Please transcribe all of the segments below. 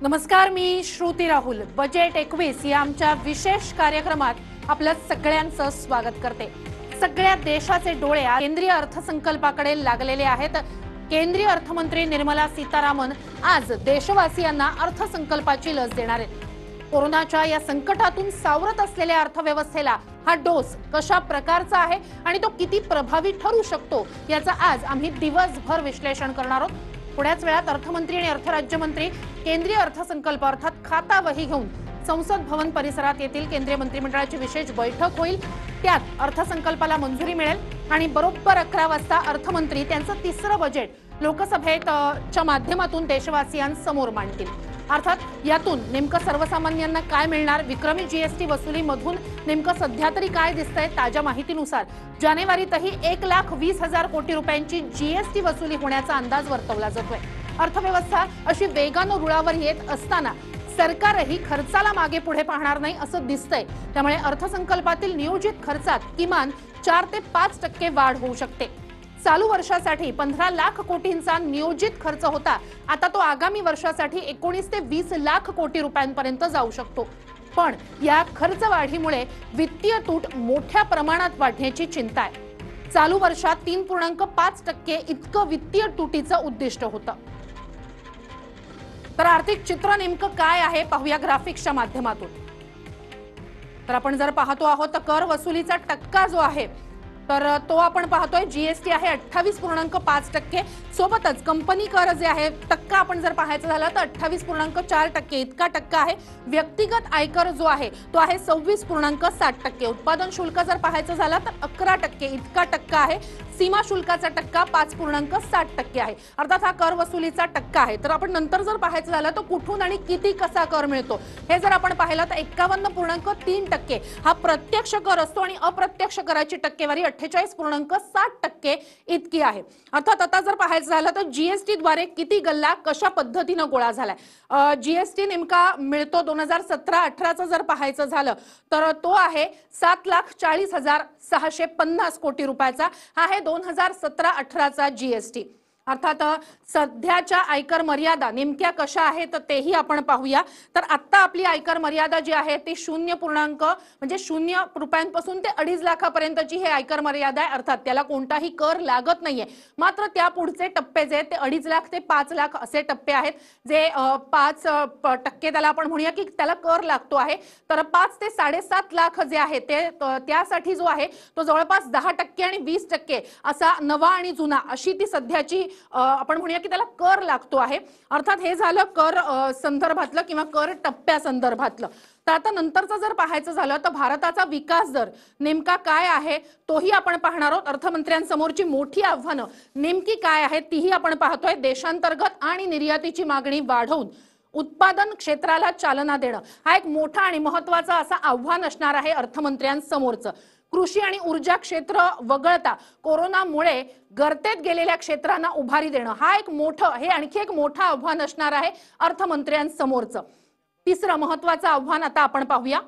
नमस्कार, मी श्रुती राहुल. बजेट 21 या आमच्या विशेष कार्यक्रमात आपलं सगळ्यांचं स्वागत करते. सगळ्या देशाचे डोळे केंद्रीय अर्थसंकल्पाकडे लागलेले आहेत. केंद्रीय अर्थमंत्री निर्मला सीतारामन आज देशवासियांना अर्थसंकल्पाची लस देणार आहेत. कोरोनाच्या या संकटातून सावरत असलेल्या अर्थव्यवस्थेला हा डोस कशा प्रकारचा आहे आणि तो किती प्रभावी ठरू शकतो याचा आज आम्ही दिवसभर विश्लेषण करणार आहोत. पुढ्याच वेळात अर्थमंत्री आणि अर्थराज्यमंत्री केंद्रीय अर्थसंकल्प अर्थात खाता वही घेऊन संसद भवन परिसरात येतील. केंद्रीय मंत्रिमंडळाची विशेष बैठक होईल. त्यात अर्थसंकल्पाला मंजुरी मिळेल आणि बरोबर 11 वाजता अर्थमंत्री त्यांचं तिसरं बजेट लोकसभेच्या माध्यमातून देशवासियांसमोर मांडतील. अर्थात यातून नेमकं सर्वसामान्यांना काय मिळणार, विक्रमी जीएसटी वसुलीमधून नेमकं सध्या तरी काय दिसतंय. ताज्या माहितीनुसार जानेवारीतही 1,20,000 कोटी रुपयांची जीएसटी वसुली होण्याचा अंदाज वर्तवला जातोय. अर्थव्यवस्था अशी वेगानं रुळावर येत असताना सरकारही खर्चाला मागे पुढे पाहणार नाही असं दिसतंय. त्यामुळे अर्थसंकल्पातील नियोजित खर्चात किमान 4 ते 5% वाढ होऊ शकते. चालू वर्षासाठी 15 लाख कोटींचा नियोजित खर्च होता, आता तो आगामी वर्षासाठी 19 ते 20 लाख कोटी रुपयांपर्यंत जाऊ शकतो. पण या खर्च वाढीमुळे वित्तीय तूट मोठ्या प्रमाणात वाढण्याची चिंता आहे. चालू वर्षात 3.5% इतकं वित्तीय तुटीचं उद्दिष्ट होतं. तर आर्थिक चित्र नेमकं काय आहे पाहूया ग्राफिक्सच्या माध्यमातून. तर आपण जर पाहतो आहोत तर कर वसुलीचा टक्का जो आहे तर तो आपण पाहतोय जीएसटी आहे 28.5%. सोबतच कंपनी कर जे आहे टक्का आपण जर पाहायचं झालं तर 28.4% इतका टक्का आहे. व्यक्तिगत आयकर जो आहे तो आहे 26.7%. उत्पादन शुल्क जर पाहायचं झालं तर 11% इतका टक्का आहे. सीमा शुल्काचा टक्का 5.7% आहे. अर्थात हा कर वसुलीचा टक्का आहे. तर आपण नंतर जर पाहायचं झालं तर कुठून आणि किती कसा कर मिळतो हे जर आपण पाहिलं तर 51.3% हा प्रत्यक्ष कर असतो आणि अप्रत्यक्ष कराची टक्केवारी 48.7% इतकी आहे. अर्थात आता जर पाहायचं झालं तर जीएसटी द्वारे किती गल्ला कशा पद्धतीनं गोळा झालाय. जीएसटी नेमका मिळतो 2017-18चा जर पाहायचं झालं तर तो आहे 7,40,650 कोटी रुपयाचा. हा आहे 2017-18चा जीएसटी. अर्थात सध्याच्या आयकर मर्यादा नेमक्या कशा आहेत तेही आपण पाहूया. तर आता आपली आयकर मर्यादा जी आहे ती 0 रुपयांपासून ते 2.5 लाखापर्यंतची हे आयकर मर्यादा आहे. अर्थात त्याला कोणताही कर लागत नाहीये. मात्र त्या पुढचे टप्पे जे ते 2.5 लाख ते 5 लाख असे टप्पे आहेत जे 5% त्याला आपण म्हणूया की त्याला कर लागतो आहे. तर 5 ते 7.5 लाख जे आहे ते त्यासाठी जो आहे तो जवळपास 10% आणि 20% असा नवा आणि जुना अशी ती सध्याची आपण म्हणूया की त्याला कर लागतो आहे. अर्थात हे झालं कर संदर्भातलं किंवा कर टप्प्या संदर्भातलं. तर आता नंतरचं जर पाहायचं झालं तर भारताचा विकास दर नेमका काय आहे तोही आपण पाहणार आहोत. अर्थमंत्र्यांसमोरची मोठी आव्हानं नेमकी काय आहेत तीही आपण पाहतोय. देशांतर्गत आणि निर्यातीची मागणी वाढवून उत्पादन क्षेत्राला चालना देणं हा एक मोठा आणि महत्त्वाचा असं आव्हान असणार आहे अर्थमंत्र्यांसमोरचं. कृषी आणि ऊर्जा क्षेत्र वगळता कोरोनामुळे गर्तेत गेलेल्या क्षेत्रांना उभारी देणं हा एक मोठं हे आणखी एक मोठं आव्हान असणार आहे अर्थमंत्र्यांसमोरचं. तिसरं महत्त्वाचं आव्हान आता आपण पाहूया.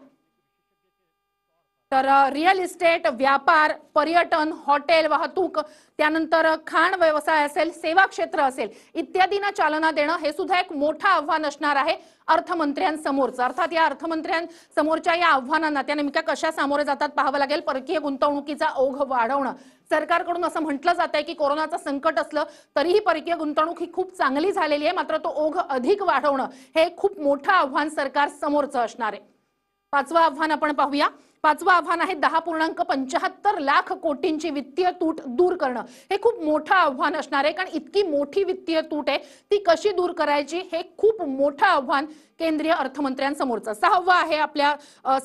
तर रिअल इस्टेट, व्यापार, पर्यटन, हॉटेल, वाहतूक, त्यानंतर खाण व्यवसाय असेल, सेवा क्षेत्र असेल इत्यादींना चालना देणं हे सुद्धा एक मोठं आव्हान असणार आहे अर्थमंत्र्यांसमोरचं. अर्थात या अर्थमंत्र्यांसमोरच्या या आव्हानांना त्या नेमक्या कशा सामोरे जातात पाहावं लागेल. परकीय गुंतवणुकीचा ओघ वाढवणं. सरकारकडून असं म्हटलं जात आहे की कोरोनाचं संकट असलं तरीही परकीय गुंतवणूक ही खूप चांगली झालेली आहे, मात्र तो ओघ अधिक वाढवणं हे खूप मोठं आव्हान सरकार समोरचं असणार आहे. 5वं आव्हान आपण पाहूया. 5वं आव्हान आहे 10.75 लाख कोटींची वित्तीय तूट दूर करणं. हे खूप मोठं आव्हान असणार आहे, कारण इतकी मोठी वित्तीय तूट आहे ती कशी दूर करायची हे खूप मोठं आव्हान केंद्रीय अर्थमंत्र्यांसमोरचं. 6वं आहे आपल्या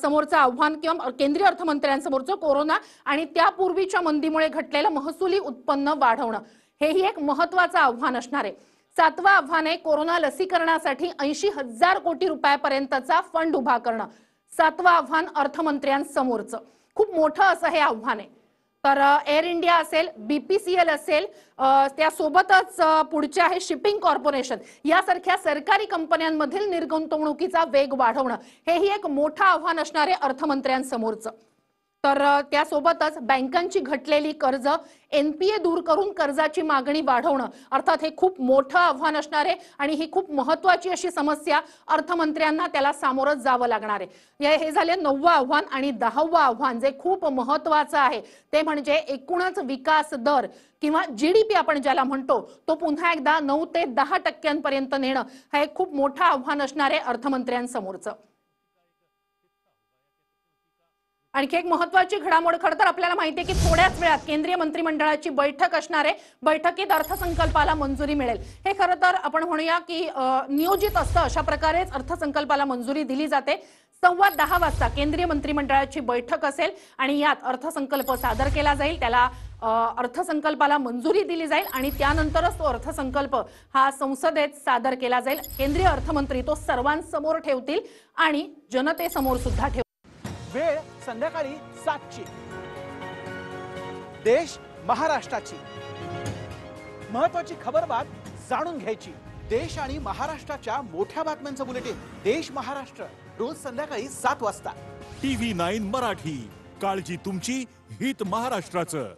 समोरचं आव्हान किंवा केंद्रीय अर्थमंत्र्यांसमोरचं कोरोना आणि त्यापूर्वीच्या मंदीमुळे घटलेलं महसुली उत्पन्न वाढवणं. हेही एक महत्त्वाचं आव्हान असणार आहे. 7वं आव्हान आहे कोरोना लसीकरणासाठी 80,000 कोटी रुपयापर्यंतचा फंड उभा करणं. 7वं आव्हान अर्थमंत्र्यांसमोरचं खूप मोठं असं हे आव्हान आहे. तर एअर इंडिया असेल, बीपीसीएल असेल, त्यासोबतच पुढचे आहे शिपिंग कॉर्पोरेशन यासारख्या सरकारी कंपन्यांमधील निर्गुंतवणुकीचा वेग वाढवणं हेही एक मोठं आव्हान असणार आहे अर्थमंत्र्यांसमोरचं. तर त्यासोबतच बँकांची घटलेली कर्ज, एनपीए दूर करून कर्जाची मागणी वाढवणं, अर्थात हे खूप मोठं आव्हान असणार आहे आणि ही खूप महत्त्वाची अशी समस्या अर्थमंत्र्यांना त्याला सामोरं जावं लागणार आहे. हे झाले 9वं आव्हान. आणि 10वं आव्हान जे खूप महत्त्वाचं आहे ते म्हणजे एकूणच विकास दर किंवा जीडीपी आपण ज्याला म्हणतो तो पुन्हा एकदा 9 ते 10% नेणं, हे एक खूप मोठं आव्हान असणार आहे अर्थमंत्र्यांसमोरचं. आणखी एक महत्त्वाची घडामोड, खरं तर आपल्याला माहिती आहे की थोड्याच वेळात केंद्रीय मंत्रिमंडळाची बैठक असणार आहे. बैठकीत अर्थसंकल्पाला मंजुरी मिळेल. हे खरं तर आपण म्हणूया की नियोजित असतं. अशा प्रकारेच अर्थसंकल्पाला मंजुरी दिली जाते. 10:15 वाजता केंद्रीय मंत्रिमंडळाची बैठक असेल आणि यात अर्थसंकल्प सादर केला जाईल. त्याला अर्थसंकल्पाला मंजुरी दिली जाईल आणि त्यानंतरच तो अर्थसंकल्प हा संसदेत सादर केला जाईल. केंद्रीय अर्थमंत्री तो सर्वांसमोर ठेवतील आणि जनतेसमोर सुद्धा ठेवतील. वेळ संध्याकाळी 7ची. देश महाराष्ट्राची महत्वाची खबरबात जाणून घ्यायची. देश आणि महाराष्ट्राच्या मोठ्या बातम्यांचं बुलेटिन देश महाराष्ट्र रोज संध्याकाळी 7 वाजता. TV9 मराठी, काळजी तुमची, हित महाराष्ट्राचं.